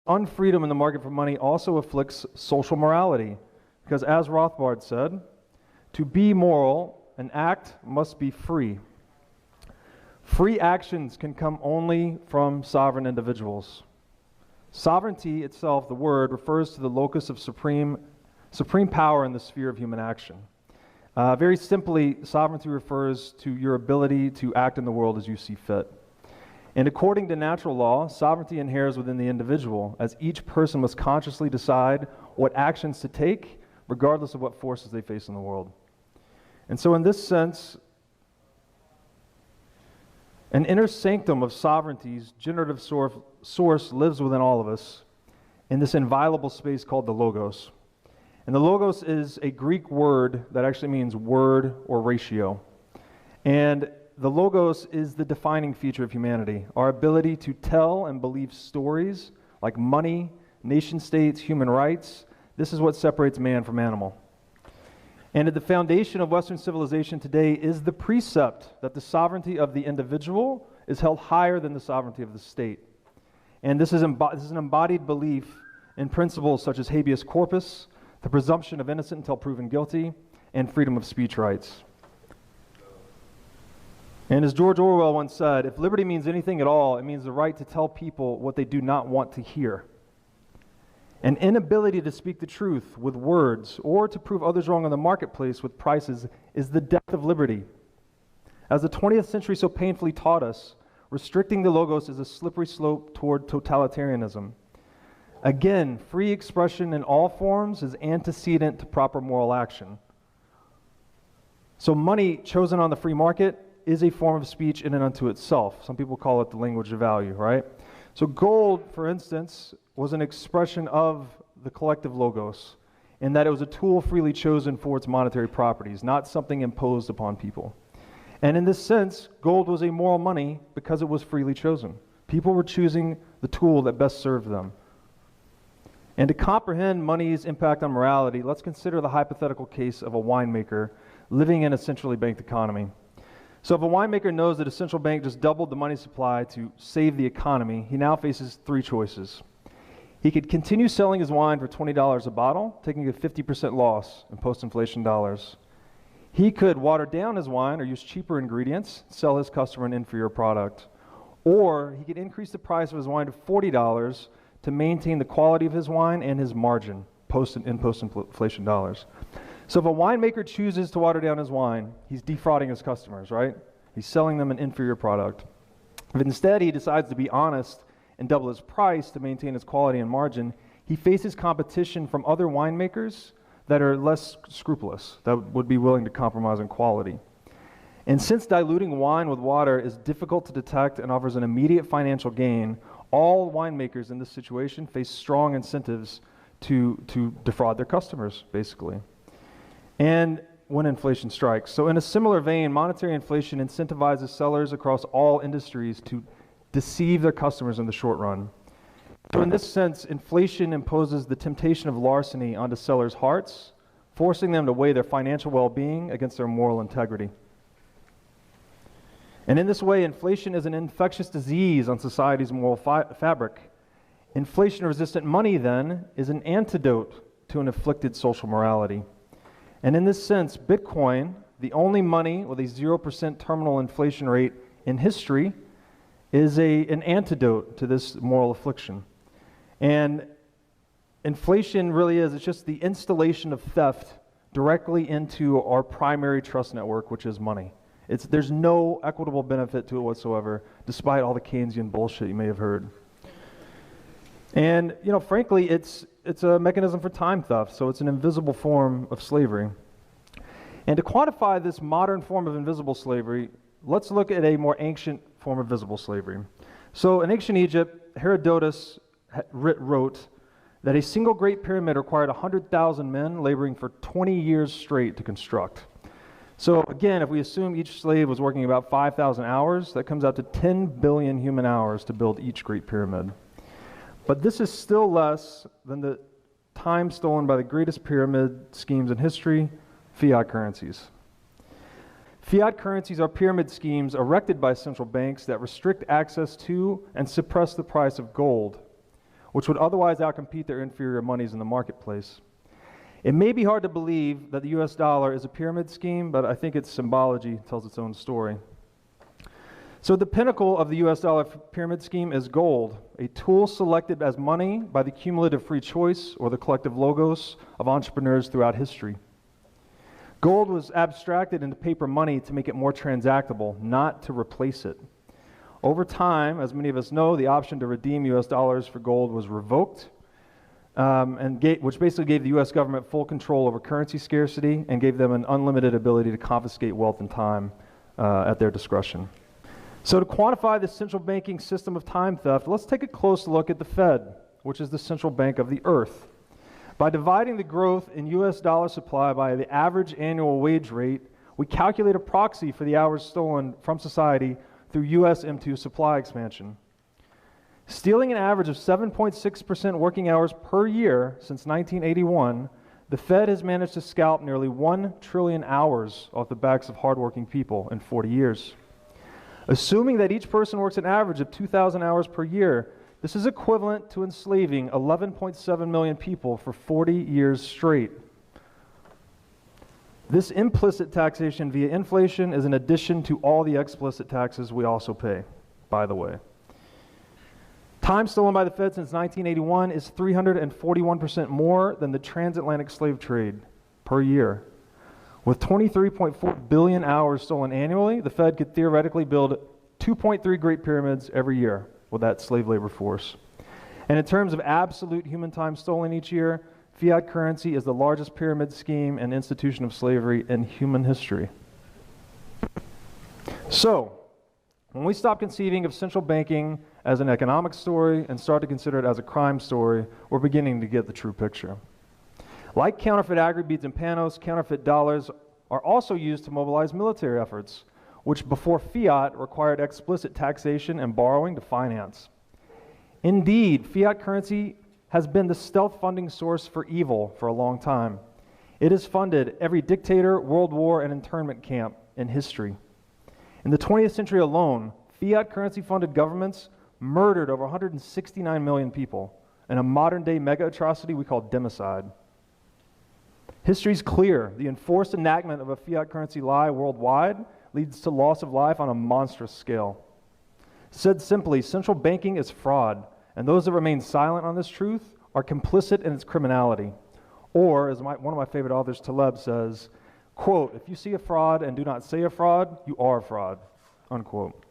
unfreedom in the market for money also afflicts social morality, because as Rothbard said, to be moral, an act must be free. Free actions can come only from sovereign individuals. Sovereignty itself, the word, refers to the locus of supreme power in the sphere of human action. Very simply, sovereignty refers to your ability to act in the world as you see fit. And according to natural law, sovereignty inheres within the individual, as each person must consciously decide what actions to take, regardless of what forces they face in the world. And so in this sense, an inner sanctum of sovereignty's generative source lives within all of us in this inviolable space called the Logos. And the Logos is a Greek word that actually means word or ratio. And the Logos is the defining feature of humanity, our ability to tell and believe stories like money, nation states, human rights. This is what separates man from animal. And at the foundation of Western civilization today is the precept that the sovereignty of the individual is held higher than the sovereignty of the state. And this is an embodied belief in principles such as habeas corpus, the presumption of innocent until proven guilty, and freedom of speech rights. And as George Orwell once said, if liberty means anything at all, it means the right to tell people what they do not want to hear. An inability to speak the truth with words or to prove others wrong in the marketplace with prices is the death of liberty. As the 20th century so painfully taught us, restricting the Logos is a slippery slope toward totalitarianism. Again, free expression in all forms is antecedent to proper moral action. So money chosen on the free market is a form of speech in and unto itself. Some people call it the language of value, right? So gold, for instance, was an expression of the collective Logos in that it was a tool freely chosen for its monetary properties, not something imposed upon people. And in this sense, gold was a moral money because it was freely chosen. People were choosing the tool that best served them. And to comprehend money's impact on morality, let's consider the hypothetical case of a winemaker living in a centrally banked economy. So if a winemaker knows that a central bank just doubled the money supply to save the economy, he now faces three choices. He could continue selling his wine for $20 a bottle, taking a 50% loss in post-inflation dollars. He could water down his wine or use cheaper ingredients, sell his customer an inferior product. Or he could increase the price of his wine to $40 to maintain the quality of his wine and his margin in post-inflation dollars. So if a winemaker chooses to water down his wine, he's defrauding his customers, right? He's selling them an inferior product. If instead he decides to be honest and double his price to maintain his quality and margin, he faces competition from other winemakers that are less scrupulous, that would be willing to compromise on quality. And since diluting wine with water is difficult to detect and offers an immediate financial gain, all winemakers in this situation face strong incentives to defraud their customers, basically. And when inflation strikes. So in a similar vein, monetary inflation incentivizes sellers across all industries to deceive their customers in the short run. So in this sense, inflation imposes the temptation of larceny onto sellers' hearts, forcing them to weigh their financial well-being against their moral integrity. And in this way, inflation is an infectious disease on society's moral fabric. Inflation-resistant money, then, is an antidote to an afflicted social morality. And in this sense, Bitcoin, the only money with a 0% terminal inflation rate in history, is an antidote to this moral affliction. And inflation really is, it's just the installation of theft directly into our primary trust network, which is money. There's no equitable benefit to it whatsoever, despite all the Keynesian bullshit you may have heard. And, frankly, it's a mechanism for time theft, so it's an invisible form of slavery. And to quantify this modern form of invisible slavery, let's look at a more ancient form of visible slavery. So in ancient Egypt, Herodotus wrote that a single Great Pyramid required 100,000 men laboring for 20 years straight to construct. So again, if we assume each slave was working about 5,000 hours, that comes out to 10 billion human hours to build each Great Pyramid. But this is still less than the time stolen by the greatest pyramid schemes in history, fiat currencies. Fiat currencies are pyramid schemes erected by central banks that restrict access to and suppress the price of gold. which would otherwise outcompete their inferior monies in the marketplace. It may be hard to believe that the US dollar is a pyramid scheme, but I think its symbology tells its own story. So the pinnacle of the US dollar pyramid scheme is gold, a tool selected as money by the cumulative free choice or the collective logos of entrepreneurs throughout history. Gold was abstracted into paper money to make it more transactable, not to replace it. Over time, as many of us know, the option to redeem US dollars for gold was revoked, which basically gave the US government full control over currency scarcity and gave them an unlimited ability to confiscate wealth and time at their discretion. So to quantify the central banking system of time theft, let's take a close look at the Fed, which is the central bank of the earth. By dividing the growth in US dollar supply by the average annual wage rate, we calculate a proxy for the hours stolen from society through US M2 supply expansion. Stealing an average of 7.6% working hours per year since 1981, the Fed has managed to scalp nearly 1 trillion hours off the backs of hardworking people in 40 years. Assuming that each person works an average of 2,000 hours per year, this is equivalent to enslaving 11.7 million people for 40 years straight. This implicit taxation via inflation is in addition to all the explicit taxes we also pay, by the way. Time stolen by the Fed since 1981 is 341% more than the transatlantic slave trade per year. With 23.4 billion hours stolen annually, the Fed could theoretically build 2.3 Great Pyramids every year with that slave labor force. And in terms of absolute human time stolen each year, fiat currency is the largest pyramid scheme and institution of slavery in human history. So, when we stop conceiving of central banking as an economic story and start to consider it as a crime story, we're beginning to get the true picture. Like counterfeit agri-beads and panos, counterfeit dollars are also used to mobilize military efforts, which before fiat required explicit taxation and borrowing to finance. Indeed, fiat currency has been the stealth funding source for evil for a long time. It has funded every dictator, world war, and internment camp in history. In the 20th century alone, fiat currency-funded governments murdered over 169 million people in a modern-day mega-atrocity we call democide. History's clear. The enforced enactment of a fiat currency lie worldwide leads to loss of life on a monstrous scale. Said simply, central banking is fraud, and those that remain silent on this truth are complicit in its criminality. Or, as one of my favorite authors, Taleb, says, quote, "If you see a fraud and do not say a fraud, you are a fraud," unquote.